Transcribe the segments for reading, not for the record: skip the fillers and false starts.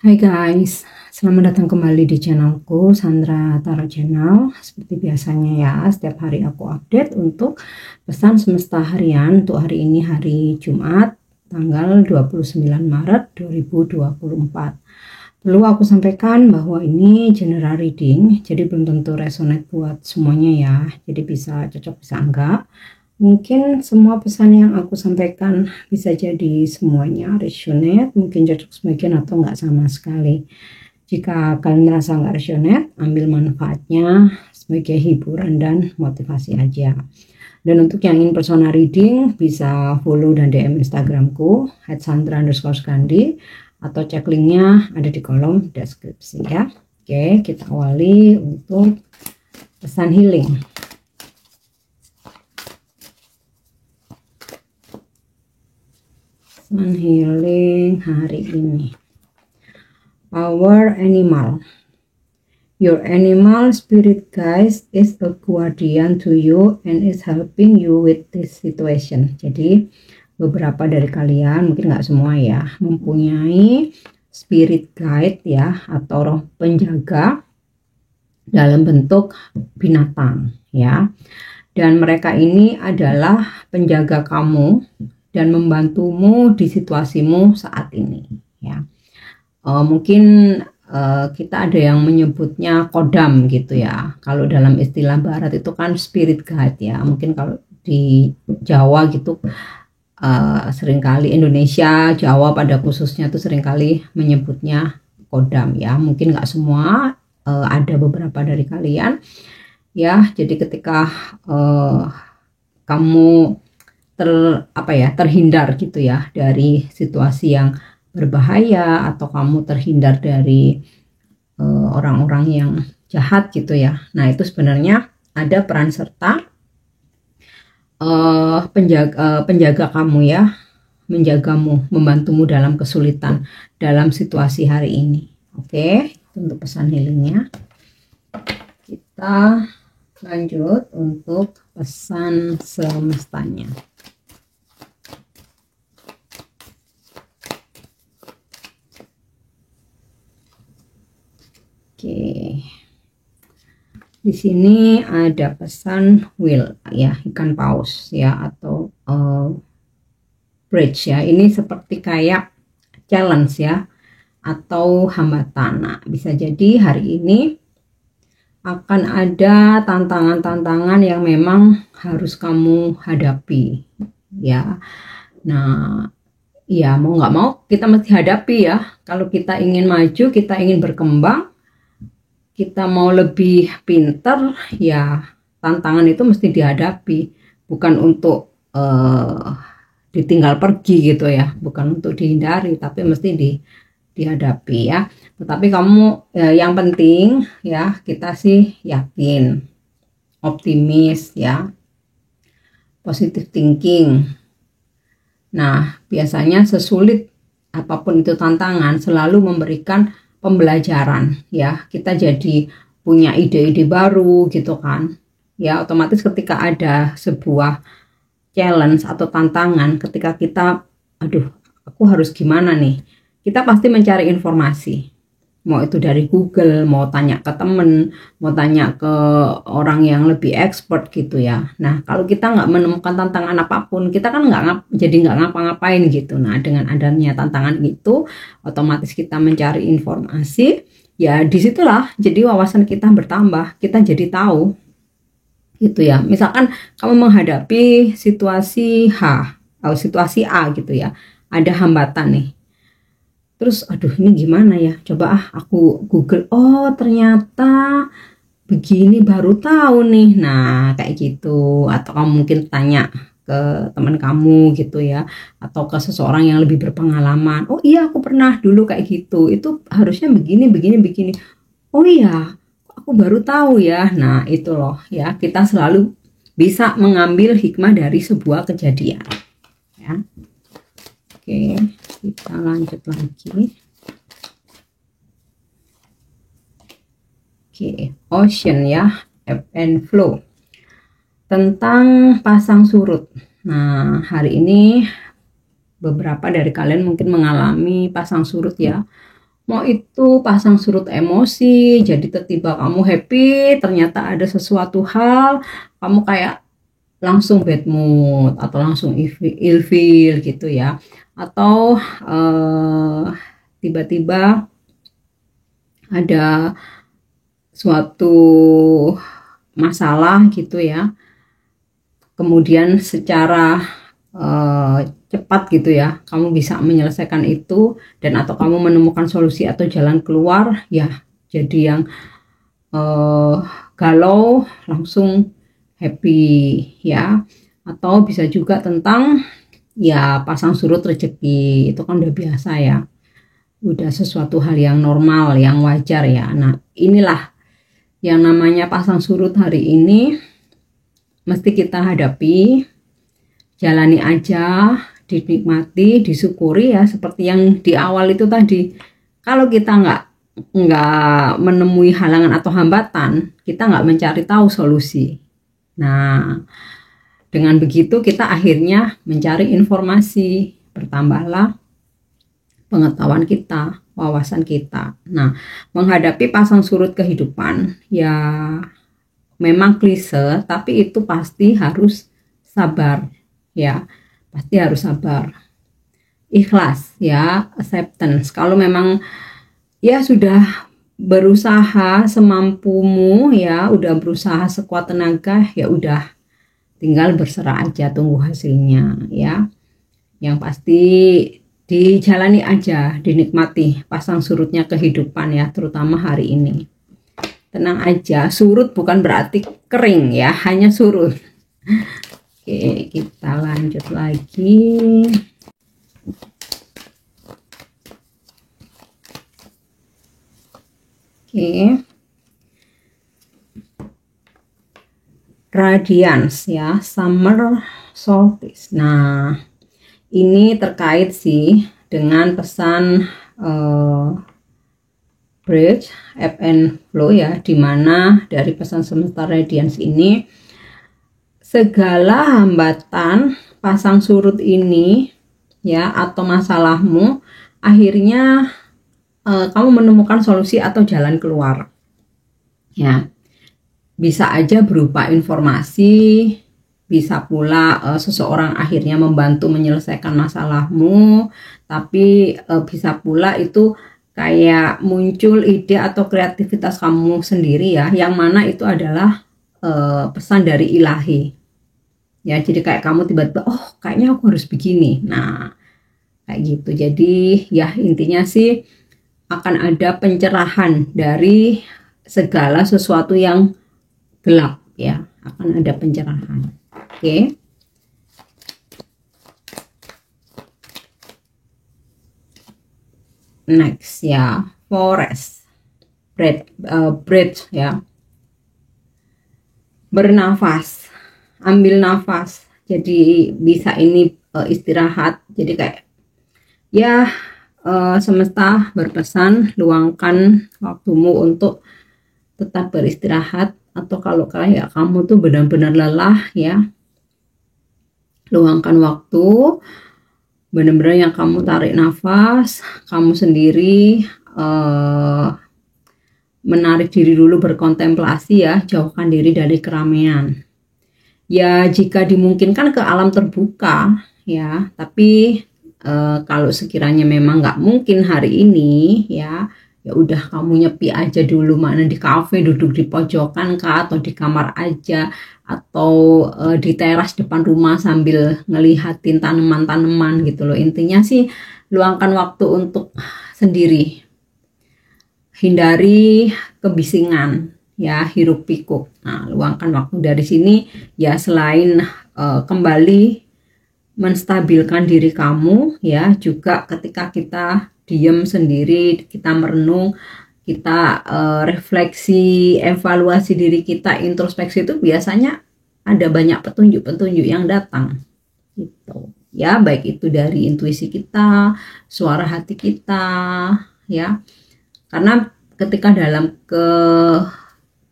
Hai guys, selamat datang kembali di channelku Sandra Tarot Channel. Seperti biasanya ya, setiap hari aku update untuk pesan semesta harian untuk hari ini, hari Jumat tanggal 29 Maret 2024. Perlu aku sampaikan bahwa ini general reading, jadi belum tentu resonate buat semuanya ya. Jadi bisa cocok bisa enggak. Mungkin semua pesan yang aku sampaikan bisa jadi semuanya resonate, mungkin cocok sebagian atau enggak sama sekali. Jika kalian merasa enggak resonate, ambil manfaatnya sebagai hiburan dan motivasi aja. Dan untuk yang ingin personal reading, bisa follow dan DM Instagramku @sandra_skandi, atau cek linknya ada di kolom deskripsi ya. Oke, kita awali untuk pesan healing. Pesan healing hari ini. Power animal. Your animal spirit guide is a guardian to you and is helping you with this situation. Jadi beberapa dari kalian, mungkin nggak semua ya, mempunyai spirit guide ya, atau roh penjaga dalam bentuk binatang ya. Dan mereka ini adalah penjaga kamu dan membantumu di situasimu saat ini ya. Mungkin kita ada yang menyebutnya kodam gitu ya. Kalau dalam istilah barat itu kan spirit guide ya. Mungkin kalau di Jawa gitu seringkali, Indonesia, Jawa pada khususnya tuh seringkali menyebutnya kodam ya. Mungkin nggak semua, ada beberapa dari kalian ya. Jadi ketika kamu terhindar gitu ya dari situasi yang berbahaya, atau kamu terhindar dari orang-orang yang jahat gitu ya. Nah, itu sebenarnya ada peran serta penjaga kamu ya, menjagamu, membantumu dalam kesulitan dalam situasi hari ini. Oke, untuk pesan healingnya. Kita lanjut untuk pesan semestanya. Oke, di sini ada pesan wheel ya, ikan paus ya, atau bridge ya. Ini seperti kayak challenge ya, atau hambatan. Nah, bisa jadi hari ini akan ada tantangan-tantangan yang memang harus kamu hadapi ya. Nah, ya mau nggak mau kita mesti hadapi ya. Kalau kita ingin maju, kita ingin berkembang, kita mau lebih pinter ya, tantangan itu mesti dihadapi, bukan untuk ditinggal pergi gitu ya, bukan untuk dihindari, tapi mesti dihadapi ya. Tetapi kamu yang penting ya, kita sih yakin, optimis ya, positive thinking. Nah, biasanya sesulit apapun itu tantangan selalu memberikan pembelajaran ya. Kita jadi punya ide-ide baru gitu kan ya. Otomatis ketika ada sebuah challenge atau tantangan, ketika kita aduh aku harus gimana nih, kita pasti mencari informasi, mau itu dari Google, mau tanya ke temen, mau tanya ke orang yang lebih expert gitu ya. Nah, kalau kita nggak menemukan tantangan apapun, kita kan jadi nggak ngapa-ngapain gitu. Nah, dengan adanya tantangan itu, otomatis kita mencari informasi, ya disitulah jadi wawasan kita bertambah, kita jadi tahu gitu ya. Misalkan kamu menghadapi situasi atau situasi A gitu ya, ada hambatan nih. Terus aduh ini gimana ya, coba aku Google, oh ternyata begini, baru tahu nih. Nah kayak gitu. Atau kamu mungkin tanya ke teman kamu gitu ya, atau ke seseorang yang lebih berpengalaman, oh iya aku pernah dulu kayak gitu, itu harusnya begini begini begini, oh iya aku baru tahu ya. Nah itu loh ya, kita selalu bisa mengambil hikmah dari sebuah kejadian ya. Oke, kita lanjut lagi. Oke, ocean ya, ebb and flow. Tentang pasang surut. Nah, hari ini beberapa dari kalian mungkin mengalami pasang surut ya. mau itu pasang surut emosi, jadi tiba-tiba kamu happy, ternyata ada sesuatu hal, kamu kayak langsung bad mood atau langsung ilfeel gitu ya, atau tiba-tiba ada suatu masalah gitu ya, kemudian secara cepat gitu ya kamu bisa menyelesaikan itu, dan atau kamu menemukan solusi atau jalan keluar ya, jadi yang galau langsung happy ya. Atau bisa juga tentang ya pasang surut rezeki, itu kan udah biasa ya, udah sesuatu hal yang normal, yang wajar ya. Nah inilah yang namanya pasang surut hari ini mesti kita hadapi, jalani aja, dinikmati, disyukuri ya, seperti yang di awal itu tadi. Kalau kita nggak menemui halangan atau hambatan, kita nggak mencari tahu solusi. Nah dengan begitu kita akhirnya mencari informasi, bertambahlah pengetahuan kita, wawasan kita. Nah menghadapi pasang surut kehidupan ya memang klise, tapi itu pasti harus sabar ya, pasti harus sabar, ikhlas ya, acceptance. Kalau memang ya sudah berusaha semampumu ya, udah berusaha sekuat tenaga, ya udah tinggal berserah aja, tunggu hasilnya ya. Yang pasti dijalani aja, dinikmati pasang surutnya kehidupan ya, terutama hari ini. Tenang aja, surut bukan berarti kering ya, hanya surut. Oke, kita lanjut lagi. Oke. Radiance ya, summer solstice. Nah ini terkait sih dengan pesan bridge ebb and flow ya, dimana dari pesan semesta radiance ini segala hambatan pasang surut ini ya atau masalahmu akhirnya kamu menemukan solusi atau jalan keluar ya. Bisa aja berupa informasi, bisa pula seseorang akhirnya membantu menyelesaikan masalahmu, tapi bisa pula itu kayak muncul ide atau kreativitas kamu sendiri ya, yang mana itu adalah pesan dari ilahi ya. Jadi kayak kamu tiba-tiba oh kayaknya aku harus begini, nah kayak gitu. Jadi ya intinya sih akan ada pencerahan dari segala sesuatu yang gelap ya, akan ada pencerahan. Oke. Next ya, forest breath ya, bernafas, ambil nafas. Jadi bisa ini istirahat. Jadi kayak ya semesta berpesan luangkan waktumu untuk tetap beristirahat, atau kalau kayak kamu tuh benar-benar lelah ya, luangkan waktu, benar-benar yang kamu tarik nafas, kamu sendiri menarik diri dulu, berkontemplasi ya, jauhkan diri dari keramaian. Ya jika dimungkinkan ke alam terbuka ya, tapi kalau sekiranya memang nggak mungkin hari ini ya, ya udah kamu nyepi aja dulu, mana di kafe duduk di pojokan kah, atau di kamar aja, atau di teras depan rumah sambil ngelihatin tanaman-tanaman gitu loh. Intinya sih luangkan waktu untuk sendiri, hindari kebisingan ya, hiruk pikuk. Nah luangkan waktu dari sini ya, selain kembali menstabilkan diri kamu ya, juga ketika kita diam sendiri, kita merenung, kita refleksi, evaluasi diri kita, introspeksi, itu biasanya ada banyak petunjuk-petunjuk yang datang gitu ya, baik itu dari intuisi kita, suara hati kita ya. Karena ketika dalam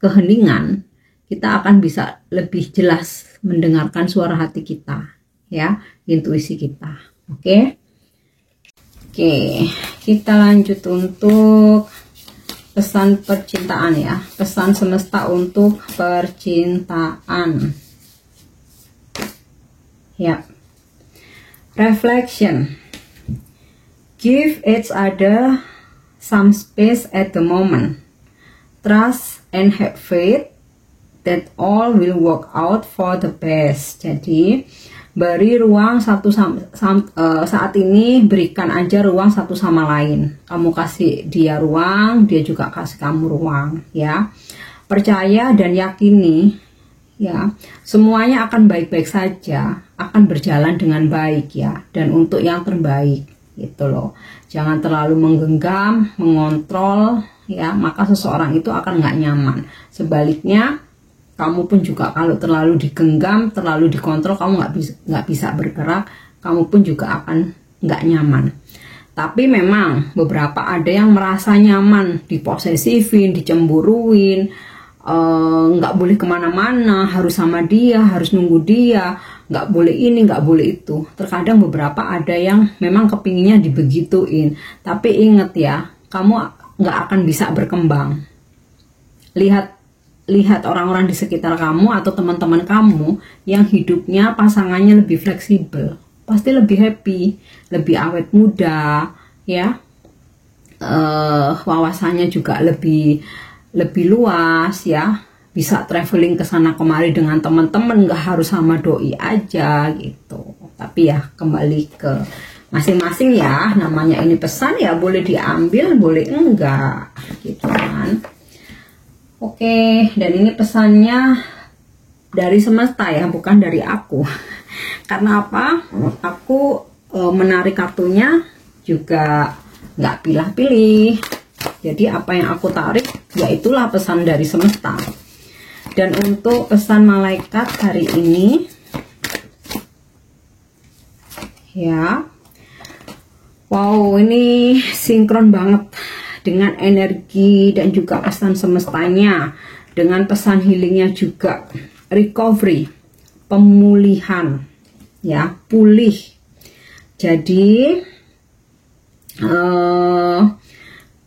keheningan kita akan bisa lebih jelas mendengarkan suara hati kita ya, intuisi kita. Oke. Oke, kita lanjut untuk pesan percintaan ya, pesan semesta untuk percintaan. Ya, reflection. Give each other some space at the moment. Trust and have faith that all will work out for the best. Jadi beri ruang saat ini, berikan aja ruang satu sama lain. Kamu kasih dia ruang, dia juga kasih kamu ruang ya. Percaya dan yakini ya, semuanya akan baik-baik saja, akan berjalan dengan baik ya, dan untuk yang terbaik gitu loh. Jangan terlalu menggenggam, mengontrol ya, maka seseorang itu akan nggak nyaman. Sebaliknya kamu pun juga kalau terlalu digenggam, terlalu dikontrol, kamu nggak bisa bergerak, kamu pun juga akan nggak nyaman. Tapi memang beberapa ada yang merasa nyaman, diposesifin, dicemburuin, nggak boleh kemana-mana, harus sama dia, harus nunggu dia, nggak boleh ini, nggak boleh itu. Terkadang beberapa ada yang memang kepinginnya dibegituin. Tapi ingat ya, kamu nggak akan bisa berkembang. Lihat orang-orang di sekitar kamu atau teman-teman kamu yang hidupnya pasangannya lebih fleksibel, pasti lebih happy, lebih awet muda ya, wawasannya juga lebih luas ya, bisa traveling ke sana kemari dengan teman-teman, nggak harus sama doi aja gitu. Tapi ya kembali ke masing-masing ya, namanya ini pesan ya, boleh diambil boleh enggak gitu kan. Oke, dan ini pesannya dari semesta ya, bukan dari aku. Karena apa? Aku menarik kartunya juga nggak pilih-pilih. Jadi apa yang aku tarik, ya itulah pesan dari semesta. Dan untuk pesan malaikat hari ini, ya, wow, ini sinkron banget dengan energi dan juga pesan semestanya, dengan pesan healingnya juga, recovery, pemulihan ya, pulih. Jadi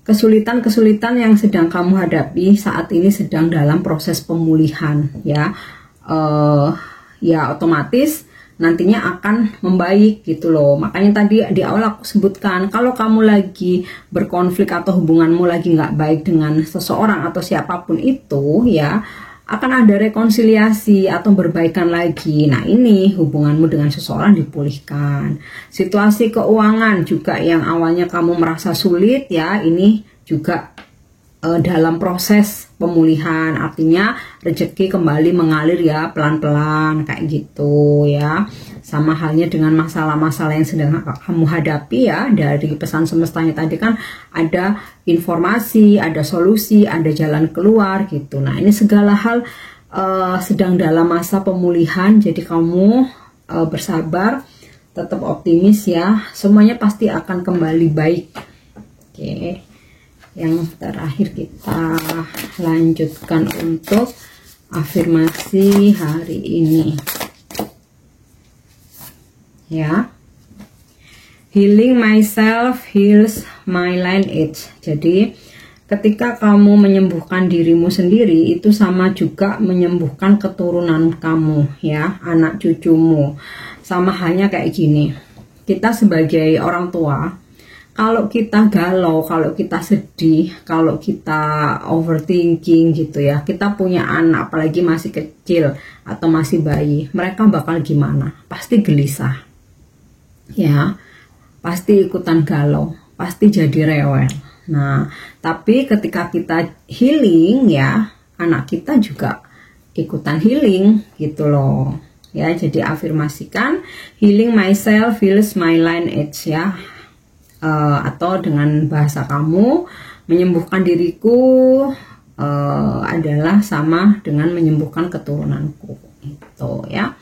kesulitan-kesulitan yang sedang kamu hadapi saat ini sedang dalam proses pemulihan ya, ya otomatis nantinya akan membaik gitu loh. Makanya tadi di awal aku sebutkan, kalau kamu lagi berkonflik atau hubunganmu lagi nggak baik dengan seseorang atau siapapun itu ya, akan ada rekonsiliasi atau berbaikan lagi. Nah ini hubunganmu dengan seseorang dipulihkan. Situasi keuangan juga yang awalnya kamu merasa sulit ya, ini juga dalam proses pemulihan, artinya rezeki kembali mengalir ya, pelan-pelan kayak gitu ya. Sama halnya dengan masalah-masalah yang sedang kamu hadapi ya, dari pesan semestanya tadi kan ada informasi, ada solusi, ada jalan keluar gitu. Nah ini segala hal sedang dalam masa pemulihan, jadi kamu bersabar, tetap optimis ya, semuanya pasti akan kembali baik. Oke. Yang terakhir kita lanjutkan untuk afirmasi hari ini ya, healing myself heals my lineage. Jadi ketika kamu menyembuhkan dirimu sendiri, itu sama juga menyembuhkan keturunan kamu ya, anak cucumu. Sama halnya kayak gini, kita sebagai orang tua, kalau kita galau, kalau kita sedih, kalau kita overthinking gitu ya, kita punya anak apalagi masih kecil atau masih bayi, mereka bakal gimana? Pasti gelisah ya, pasti ikutan galau, pasti jadi rewel. Nah tapi ketika kita healing ya, anak kita juga ikutan healing gitu loh ya. Jadi afirmasikan, healing myself heals my lineage ya, atau dengan bahasa kamu, menyembuhkan diriku adalah sama dengan menyembuhkan keturunanku itu ya.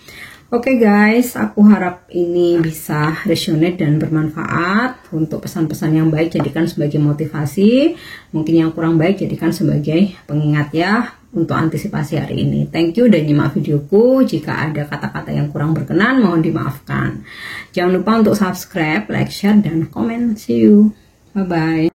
Oke guys, aku harap ini bisa resonate dan bermanfaat. Untuk pesan-pesan yang baik jadikan sebagai motivasi, mungkin yang kurang baik jadikan sebagai pengingat ya. untuk antisipasi hari ini. Thank you udah nyimak videoku. Jika ada kata-kata yang kurang berkenan, mohon dimaafkan. Jangan lupa untuk subscribe, like, share, dan komen. See you. Bye-bye.